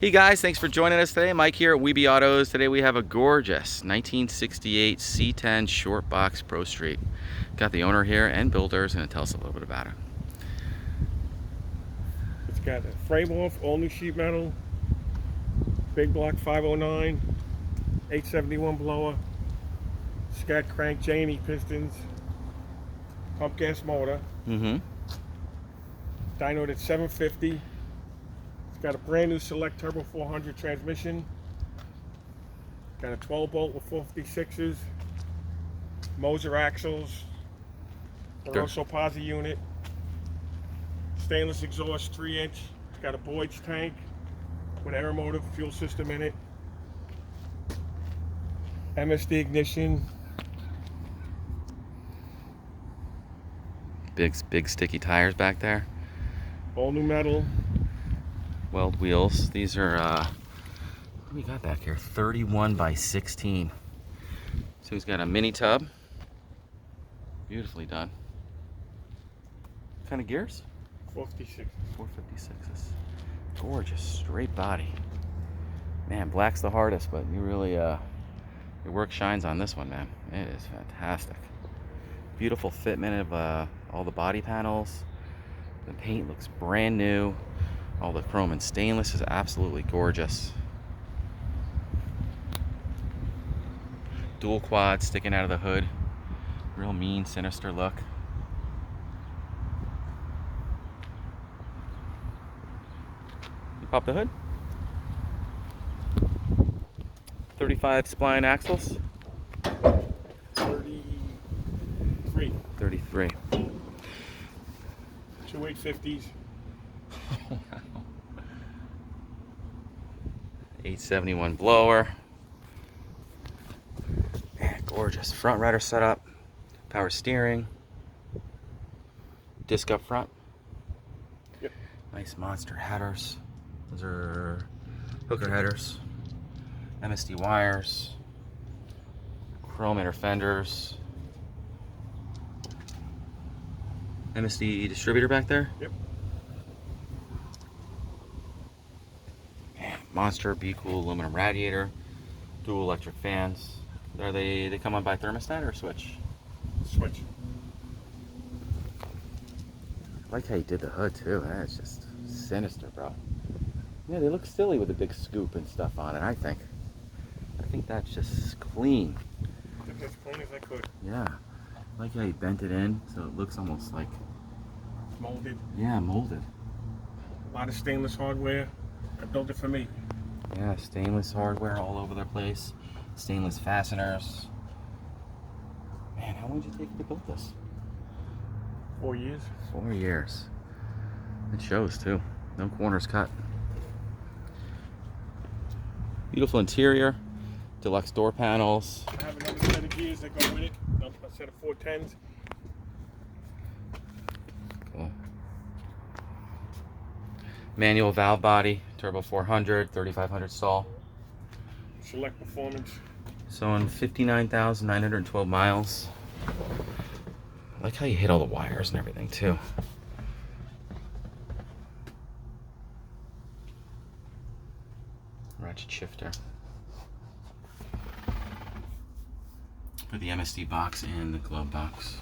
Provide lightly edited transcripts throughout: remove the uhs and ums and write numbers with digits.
Hey guys, thanks for joining us today. Mike here at Weeby Autos. Today we have a gorgeous 1968 C10 short box Pro Street. Got the owner here and builder's going to tell us a little bit about it. It's got a frame off, all new sheet metal, big block 509, 871 blower, Scat crank, J&E pistons, pump gas motor, dynoed at 750. It's got a brand new Select Turbo 400 transmission. Got a 12 bolt with 456s, Moser axles, Moroso Posi unit, stainless exhaust 3-inch. It's got a Boyds tank with Aeromotive fuel system in it. MSD ignition. Big sticky tires back there. All new metal. Weld wheels. These are, what do we got back here? 31 by 16. So he's got a mini tub. Beautifully done. What kind of gears? 456. 456s. Gorgeous, straight body. Man, black's the hardest, but you really, your work shines on this one, man. It is fantastic. Beautiful fitment of all the body panels. The paint looks brand new. All the chrome and stainless is absolutely gorgeous. Dual quad sticking out of the hood. Real mean, sinister look. You pop the hood. 35 spline axles. 33. 33. Two 850s. 871 blower. Man, gorgeous. Front rider setup. Power steering. Disc up front. Yep. Nice monster headers. Those are hooker headers. MSD wires. Chrome inner fenders. MSD distributor back there. Yep. Monster Be Cool aluminum radiator, dual electric fans. Are they come on by thermostat or switch? Switch. I like how you did the hood too. That's just sinister, bro. Yeah, they look silly with the big scoop and stuff on it. I think that's just clean. As clean as I could. Yeah, I like how you bent it in so it looks almost like Molded. yeah, molded. A lot of stainless hardware. I built it for me. Yeah, stainless hardware all over the place. Stainless fasteners. Man, how long did you take to build this? 4 years. 4 years. It shows too. No corners cut. Beautiful interior. Deluxe door panels. I have another set of gears that go with it. A set of 410s. Cool. Manual valve body. Turbo 400, 3500 stall. Select performance. So on 59,912 miles. I like how you hit all the wires and everything too. Ratchet shifter. For the MSD box and the glove box.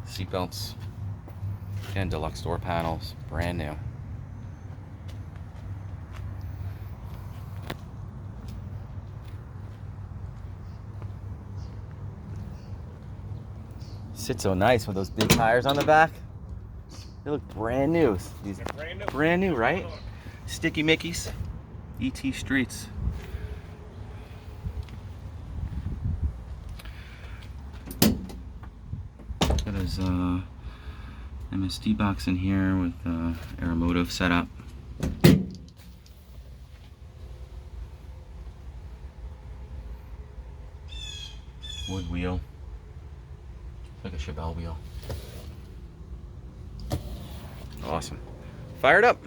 Seat belts. Again, deluxe door panels, brand new. Sits so nice with those big tires on the back. They look brand new. These brand new, right? Sticky Mickeys, ET Streets. Got his MSD box in here with Aeromotive setup. Wood wheel. Like a Chevelle wheel. Awesome. Fired up.